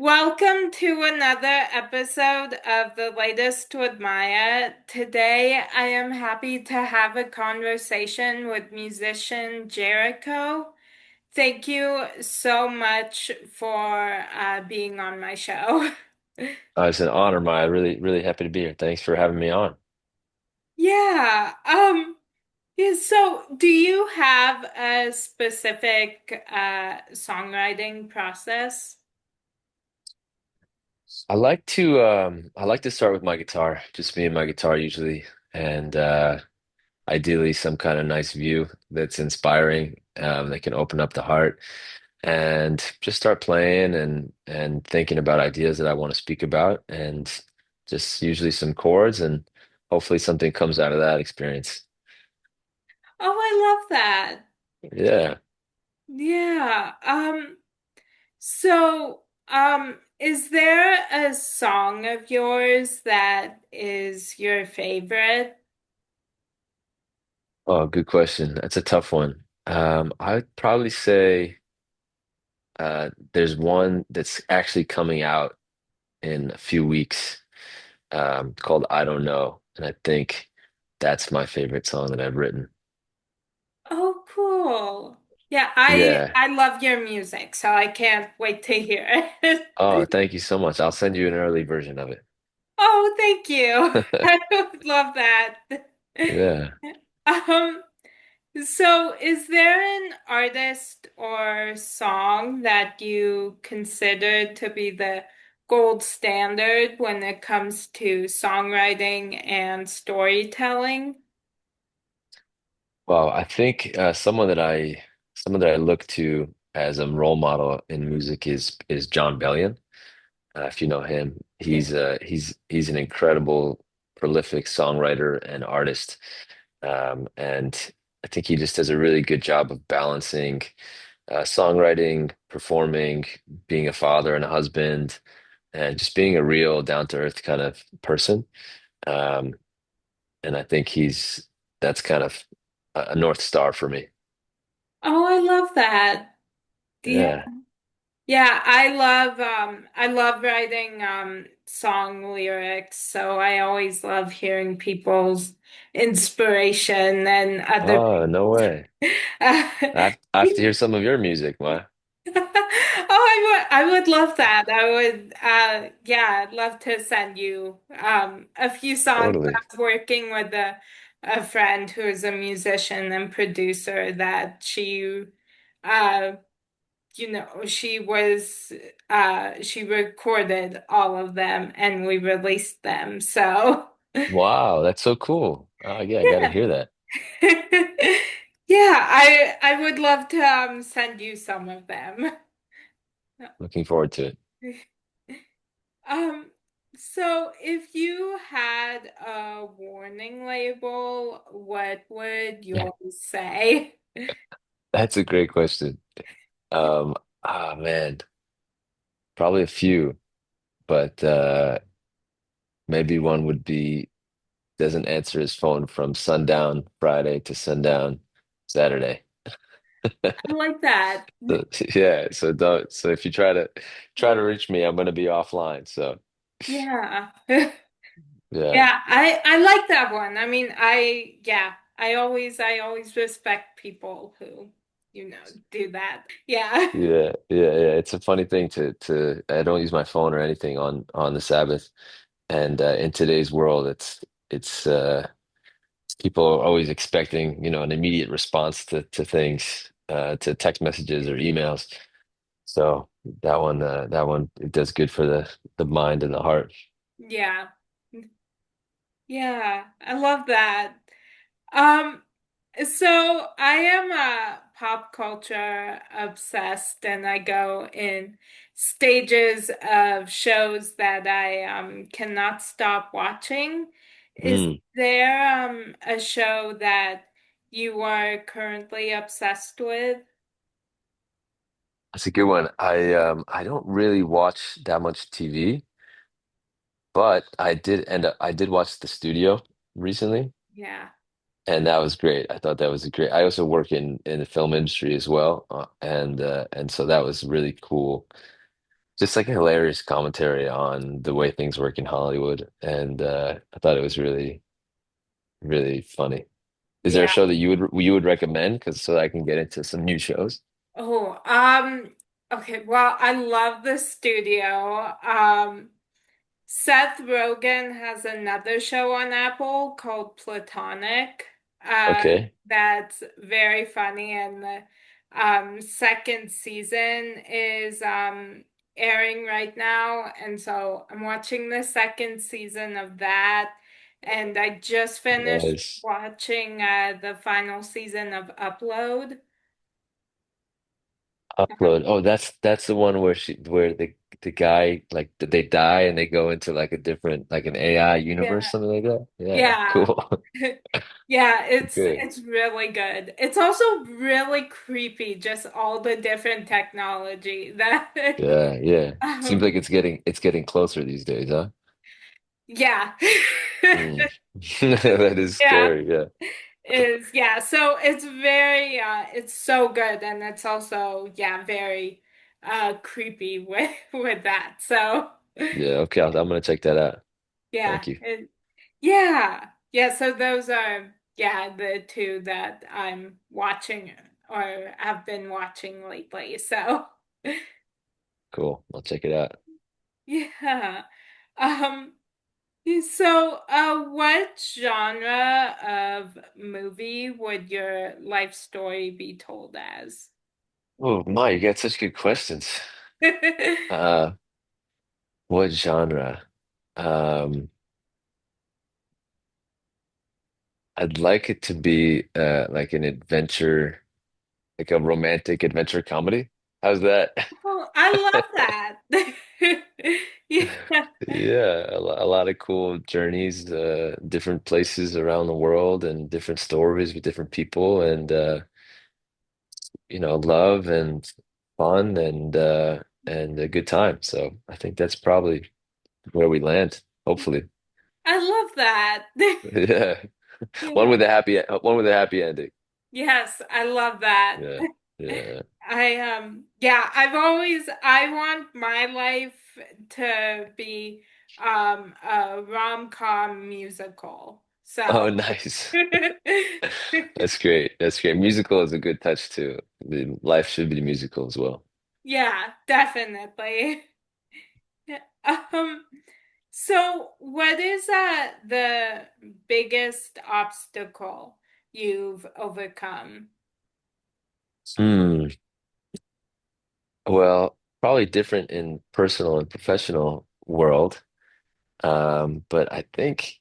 Welcome to another episode of The Latest with Maya. Today, I am happy to have a conversation with musician Jeryko. Thank you so much for being on my show. It's an honor, Maya. Really happy to be here. Thanks for having me on. Yeah, yeah, so do you have a specific songwriting process? I like to start with my guitar, just me and my guitar usually, and ideally some kind of nice view that's inspiring, that can open up the heart, and just start playing and thinking about ideas that I want to speak about, and just usually some chords, and hopefully something comes out of that experience. Oh, I love that. Yeah. Yeah. Is there a song of yours that is your favorite? Oh, good question. That's a tough one. I'd probably say. There's one that's actually coming out in a few weeks, called I Don't Know. And I think that's my favorite song that I've written. Oh, cool. Yeah, I Yeah. I love your music, so I can't wait to hear it. Oh, thank you so much. I'll send you an early version of Oh, thank you. it. I would love that. Yeah. Um, So, is there an artist or song that you consider to be the gold standard when it comes to songwriting and storytelling? Well, I think someone that I look to as a role model in music is John Bellion. If you know him, Yeah. he's an incredible, prolific songwriter and artist. And I think he just does a really good job of balancing songwriting, performing, being a father and a husband, and just being a real down-to-earth kind of person. Um, and I think that's kind of a North Star for me. Oh, I love that. Yeah. Yeah. Yeah, I love writing song lyrics, so I always love hearing people's inspiration and other Oh, no people's. way. I have to hear some of your music, Ma. Oh, I would love that. I would yeah, I'd love to send you a few songs. Totally. I was working with a friend who is a musician and producer that uh she recorded all of them and we released them. So Wow, that's so cool. Yeah, I got to hear that. yeah, I would love to send you some of them. Looking forward to it. Um, so if you had a warning label, what would yours say? That's a great question. Man, probably a few, but maybe one would be doesn't answer his phone from sundown Friday to sundown Saturday. I like that. So, yeah, so if you try to reach me, I'm gonna be offline. So Yeah. yeah, Yeah, I like that one. I mean, I always respect people who, do that. Yeah. yeah. It's a funny thing to I don't use my phone or anything on the Sabbath, and in today's world, it's people are always expecting, an immediate response to things, to text messages or emails. So that one, it does good for the mind and the heart. Yeah. Yeah, I love that. Um, so I am a pop culture obsessed and I go in stages of shows that I cannot stop watching. Is Mm, there a show that you are currently obsessed with? that's a good one. I don't really watch that much TV, but I did watch The Studio recently, Yeah. and that was great. I thought that was a great. I also work in the film industry as well, and so that was really cool just like a hilarious commentary on the way things work in Hollywood, and I thought it was really, really funny. Is there a Yeah. show that you would recommend? Because so that I can get into some new shows. Oh, okay. Well, I love the studio. Seth Rogen has another show on Apple called Platonic. Okay, That's very funny, and the second season is airing right now, and so I'm watching the second season of that, and I just finished nice. watching the final season of Upload. Upload. Oh, that's the one where where the guy like they die and they go into like a different like an AI universe, Yeah, something like that. Yeah, yeah. cool. Yeah, Okay. it's really good. It's also really creepy, just all the different technology that Yeah, yeah. Seems um like it's getting closer these days, huh? yeah. Mm. That is Yeah, scary. Yeah. yeah, so it's very it's so good, and it's also yeah, very creepy with that. So Yeah. Okay. I'm gonna check that out. yeah, Thank you. yeah. Yeah, so those are yeah, the two that I'm watching or have been watching lately. So Cool. I'll check it out. yeah. Um so what genre of movie would your life story be told as? Oh my, you got such good questions. Uh, what genre? Um, I'd like it to be like an adventure, like a romantic adventure comedy. How's that? Oh, I love that. Yeah. Yeah, a lot of cool journeys, different places around the world and different stories with different people and love and fun and a good time. So I think that's probably where we land, hopefully. I love that. Yeah. Yeah. One with a happy ending. Yes, I love that. Yeah. Yeah. Yeah, I want my life to be a rom-com musical. So Oh, nice. That's great. That's great. Musical is a good touch too. Life should be musical as well. yeah, definitely. Um, so what is the biggest obstacle you've overcome? Hmm. Well, probably different in personal and professional world. But I think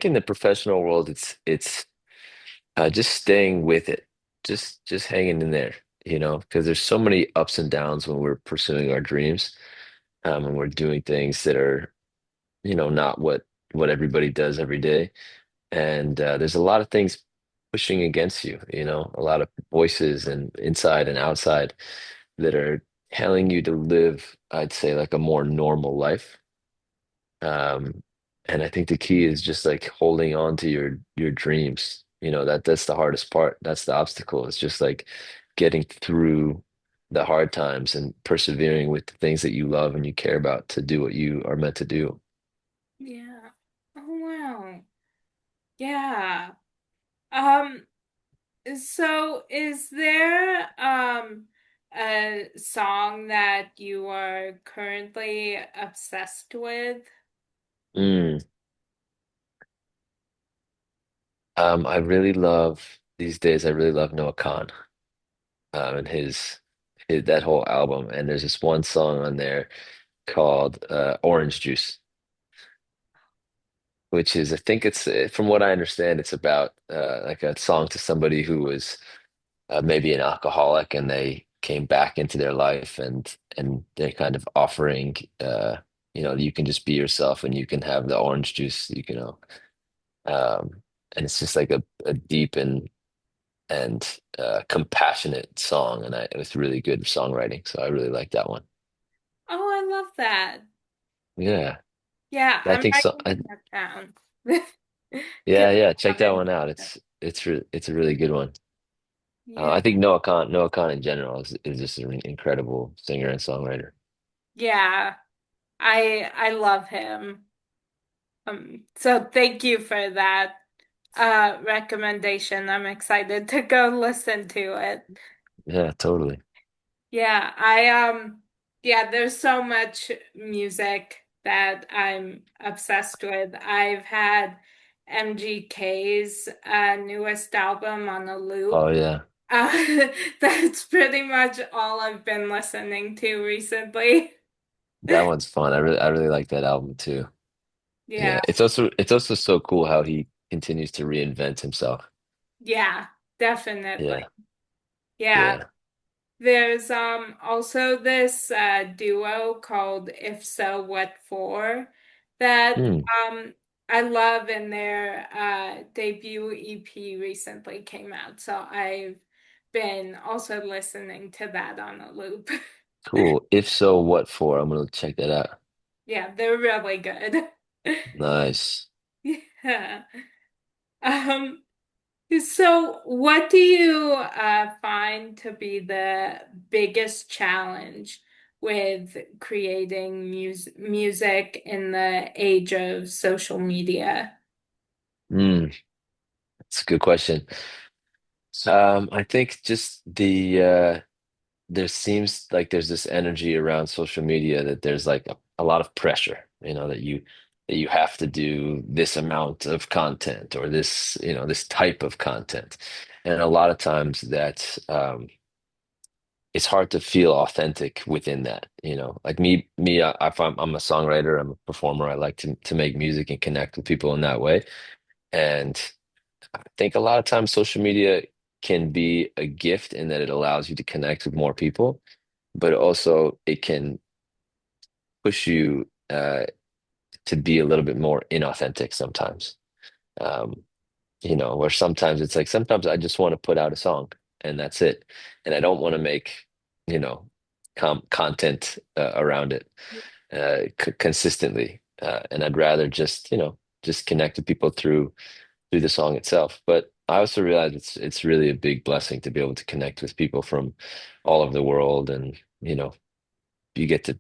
in the professional world, it's just staying with it, just hanging in there, because there's so many ups and downs when we're pursuing our dreams, and we're doing things that are, not what everybody does every day. And there's a lot of things pushing against you, a lot of voices and inside and outside that are telling you to live, I'd say, like a more normal life. Um, and I think the key is just like holding on to your dreams. That's the hardest part. That's the obstacle. It's just like getting through the hard times and persevering with the things that you love and you care about to do what you are meant to do. Yeah. Oh wow. Yeah. Um, so is there a song that you are currently obsessed with? Mm. I really love these days. I really love Noah Khan, and his that whole album. And there's this one song on there called Orange Juice, which is I think it's from what I understand, it's about like a song to somebody who was maybe an alcoholic and they came back into their life and they're kind of offering you can just be yourself and you can have the orange juice, um, and it's just like a deep and compassionate song, and it was really good songwriting, so I really like that one. Oh, I love that. Yeah, Yeah, I I'm think so. writing that down. Because Yeah, yeah, I check that haven't. one out. It's a really good one. Yeah, I think Noah Khan in general is just an incredible singer and songwriter. Yeah, I love him. So thank you for that recommendation. I'm excited to go listen to it. Yeah, totally. Yeah, yeah, there's so much music that I'm obsessed with. I've had MGK's newest album on a Oh loop. yeah. Uh, that's pretty much all I've been listening to recently. That one's fun. I really like that album too. Yeah, Yeah. It's also so cool how he continues to reinvent himself. yeah, definitely. Yeah. Yeah. Yeah. There's also this duo called If So What For that Hmm. I love, and their debut EP recently came out. So I've been also listening to that on a loop. Cool. If so, what for? I'm gonna check that out. Yeah, they're really good. Nice. Yeah. Um So, what do you find to be the biggest challenge with creating music in the age of social media? Hmm. That's a good question. I think just there seems like there's this energy around social media that there's like a lot of pressure, that you have to do this amount of content or this type of content. And a lot of times that it's hard to feel authentic within that, like me, if I'm a songwriter, I'm a performer, I like to make music and connect with people in that way. And I think a lot of times social media can be a gift in that it allows you to connect with more people, but also it can push you to be a little bit more inauthentic sometimes. Um, where sometimes it's like sometimes I just want to put out a song and that's it. And I don't want to make, you know, content around it c consistently. And I'd rather just connect with people through the song itself. But I also realize it's really a big blessing to be able to connect with people from all over the world, and you get to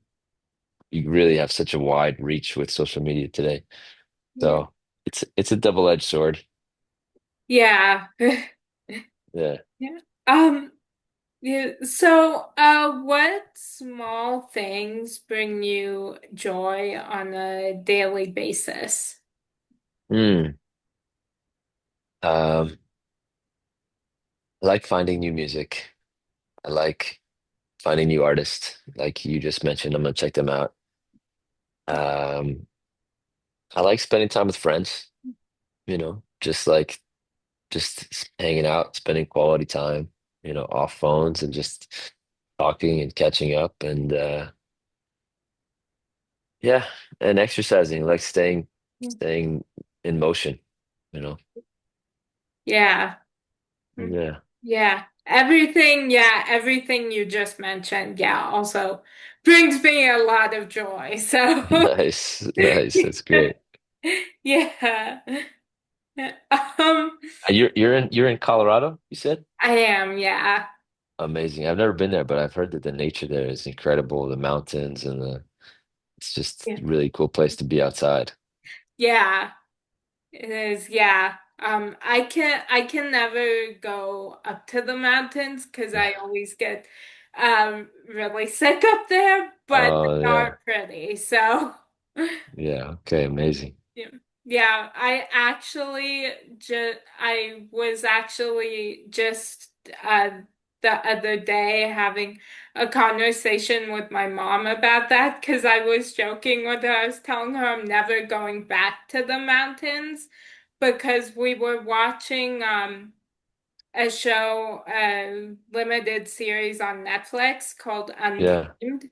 you really have such a wide reach with social media today. Yeah. So it's a double-edged sword. Yeah. Yeah. Yeah. Yeah. So, what small things bring you joy on a daily basis? Mm. I like finding new music. I like finding new artists, like you just mentioned. I'm gonna check them out. Um, I like spending time with friends, just hanging out, spending quality time, off phones and just talking and catching up and yeah, and exercising, like staying in motion, you know. Yeah. Mm. Yeah. Yeah. Yeah, everything you just mentioned, yeah, also brings me a lot of joy. So, Nice. Nice. That's great. yeah. Um, You're in Colorado, you said? I am, yeah. Amazing. I've never been there, but I've heard that the nature there is incredible, the mountains and it's just Yeah. a really cool place to be outside. Yeah. It is, yeah. I can never go up to the mountains because I always get really sick up there, but Oh they yeah. are pretty. So Yeah. Okay, amazing. yeah. Yeah, I was actually just the other day having a conversation with my mom about that because I was joking with her. I was telling her I'm never going back to the mountains because we were watching a show, a limited series on Netflix called Yeah. Untamed.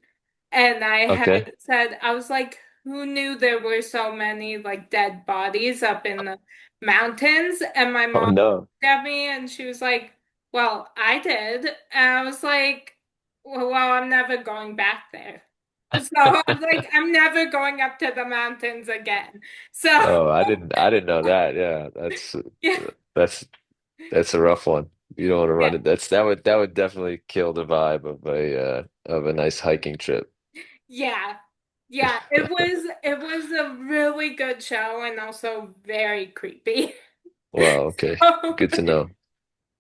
And I Okay. had said, I was like, who knew there were so many like dead bodies up in the mountains? And my Oh mom no. looked at me and she was like, well, I did. And I was like, well, I'm never going back there. So I was like, I'm never going up to the mountains again. So Oh, I didn't know that. Yeah, yeah, that's that's a rough one. You don't want to yeah. run it. That would definitely kill the vibe of a nice hiking trip. Yeah. Yeah, it was a really good show and also very creepy. Wow, okay. So, Good to know.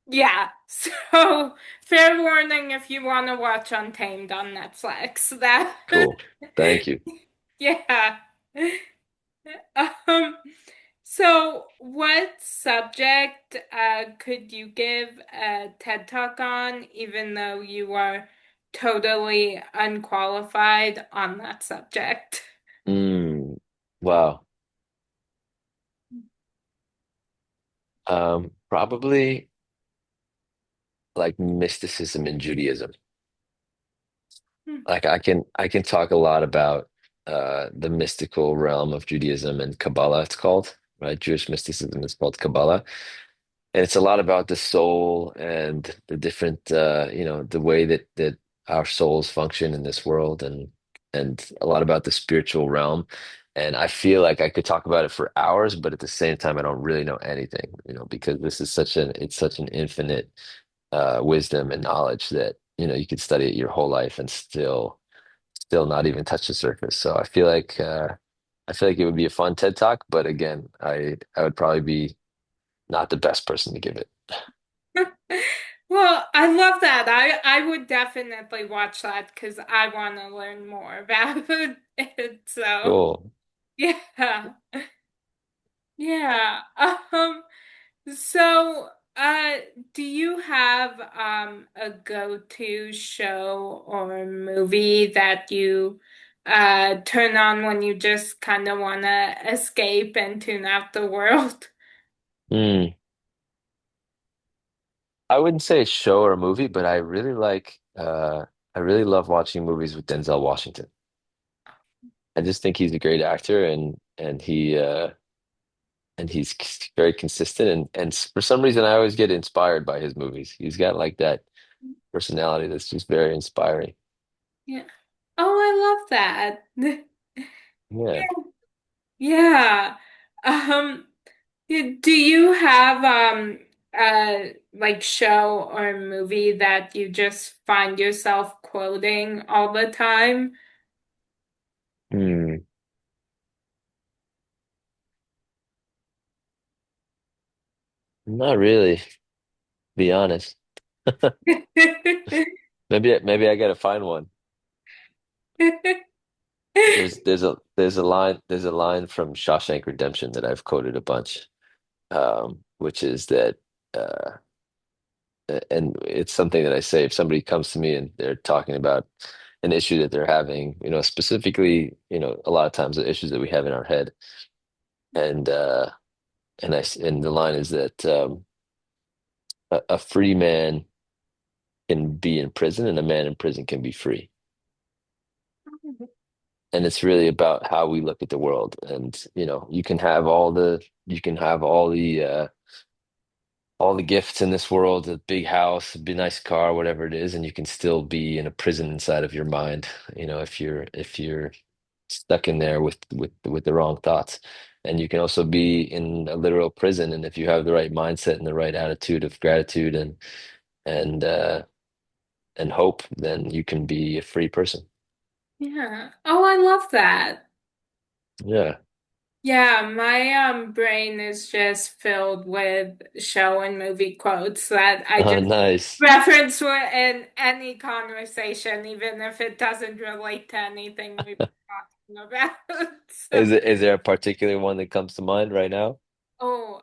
yeah. So, fair warning if you want to watch Untamed on Netflix. That Cool. Thank you. yeah. Um, so what subject could you give a TED Talk on, even though you are totally unqualified on that subject? Wow. Probably like mysticism in Judaism. Hmm. Like I can talk a lot about the mystical realm of Judaism and Kabbalah, it's called, right? Jewish mysticism is called Kabbalah. And it's a lot about the soul and the different the way that our souls function in this world and a lot about the spiritual realm. And I feel like I could talk about it for hours, but at the same time I don't really know anything, because this is such an infinite wisdom and knowledge that, you could study it your whole life and still not even touch the surface. So I feel like it would be a fun TED Talk, but again, I would probably be not the best person to give it. Well, I love that. I would definitely watch that because I want to learn more about it. So, Cool. yeah. Yeah. So, do you have a go-to show or movie that you turn on when you just kind of want to escape and tune out the world? Hmm. I wouldn't say a show or a movie, but I really love watching movies with Denzel Washington. I just think he's a great actor and he's very consistent and for some reason I always get inspired by his movies. He's got like that personality that's just very inspiring. Yeah. Oh, I love that. Yeah. Yeah. Um, do you have like show or movie that you just find yourself quoting all the time? Hmm. Not really, to be honest. Maybe I gotta find one. There's a line from Shawshank Redemption that I've quoted a bunch, which is that and it's something that I say if somebody comes to me and they're talking about an issue that they're having, specifically, a lot of times the issues that we have in our head, and and the line is that a free man can be in prison and a man in prison can be free. And it's really about how we look at the world. And, you can have all the gifts in this world, a big house, a big nice car, whatever it is, and you can still be in a prison inside of your mind, if you're stuck in there with the wrong thoughts. And you can also be in a literal prison, and if you have the right mindset and the right attitude of gratitude and uh and hope, then you can be a free person. Yeah. Oh, I love that. Yeah. Yeah, my brain is just filled with show and movie quotes that I Oh, just nice. reference in any conversation, even if it doesn't relate to anything we've been talking about. So, Is there a particular one that comes to mind right now? oh,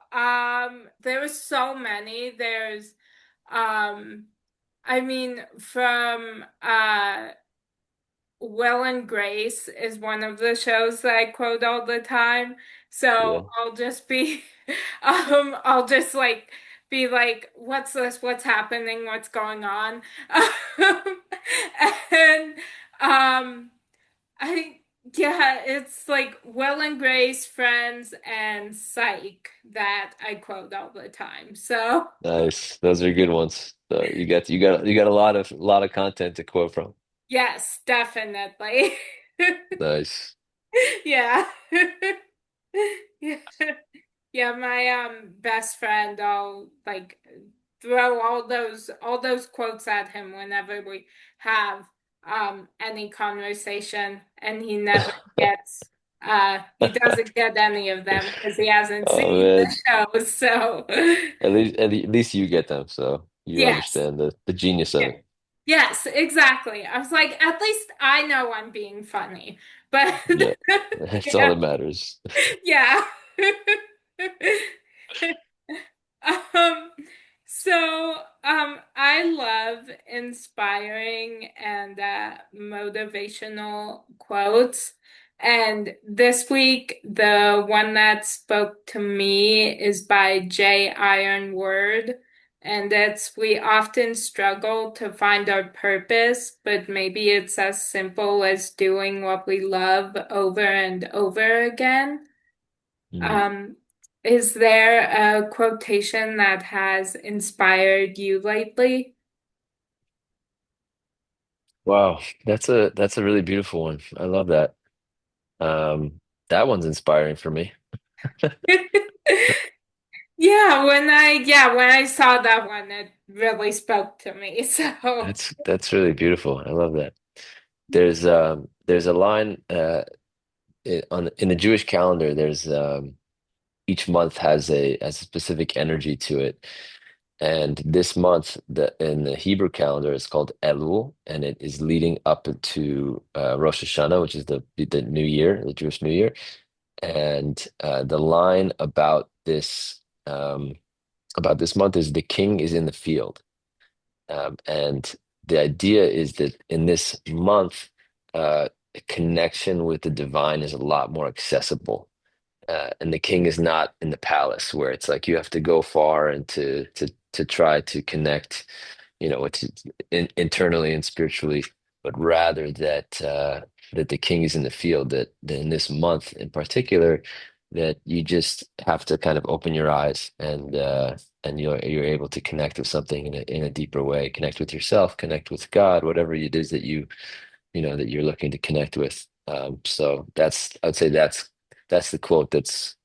there's so many. There's um I mean from Will and Grace is one of the shows that I quote all the time. So Yeah. I'll just like be like, what's this? What's happening? What's going on? And um I yeah, it's like Will and Grace, Friends, and Psych that I quote all the time. So Nice. Those are good ones. So you got a lot of content to quote from. yes, definitely. Nice. Yeah. Yeah. Yeah, my best friend, I'll like throw all those quotes at him whenever we have any conversation, and he doesn't get any of them because he hasn't Oh seen the man, show. So at least you get them, so you yes. understand the genius of Yeah. it. Yes, exactly. I was like, at least I know I'm being funny. But Yeah, that's all yeah, that matters. yeah. Um, I love inspiring and motivational quotes. And this week, the one that spoke to me is by J. Ironword. And it's, we often struggle to find our purpose, but maybe it's as simple as doing what we love over and over again. Mm. Um, is there a quotation that has inspired you lately? Wow, that's a really beautiful one. I love that. That one's inspiring for me. When I saw that one, it really spoke to me. So, That's really beautiful. I love that. There's a line in the Jewish calendar. There's each month has a specific energy to it. And this month, in the Hebrew calendar, it's called Elul, and it is leading up to Rosh Hashanah, which is the New Year, the Jewish New Year. And the line about this month is the king is in the field. And the idea is that in this month, connection with the divine is a lot more accessible. And the king is not in the palace where it's like you have to go far and to try to connect, with internally and spiritually, but rather that the king is in the field. That in this month in particular, that you just have to kind of open your eyes and you're able to connect with something in a deeper way, connect with yourself, connect with God, whatever it is that that you're looking to connect with. So I would say that's the quote that's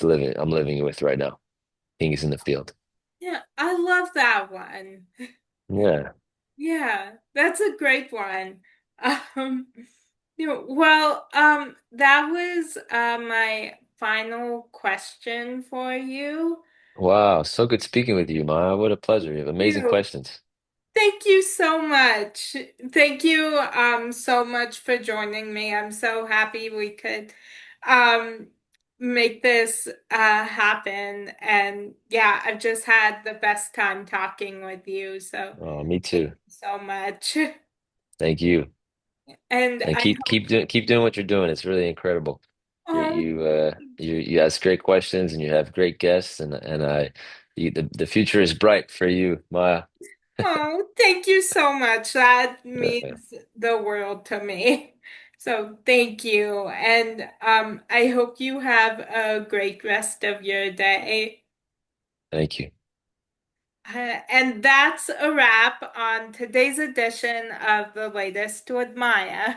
living I'm living with right now. King is in the field. yeah, I love that one. Yeah. Yeah, that's a great one. Um, that was my final question for you. Wow, so good speaking with you, Maya. What a pleasure. You have amazing You. questions. Thank you so much. Thank you so much for joining me. I'm so happy we could um make this happen. And yeah, I've just had the best time talking with you. So Oh, me thank too. you so much. Thank you. And And I keep doing what you're doing. It's really incredible. You hope, you ask great questions and you have great guests the future is bright for you, Maya. oh, thank you so much. That Uh, means the world to me. So thank you. And I hope you have a great rest of your day. Thank you. And that's a wrap on today's edition of The Latest with Maya.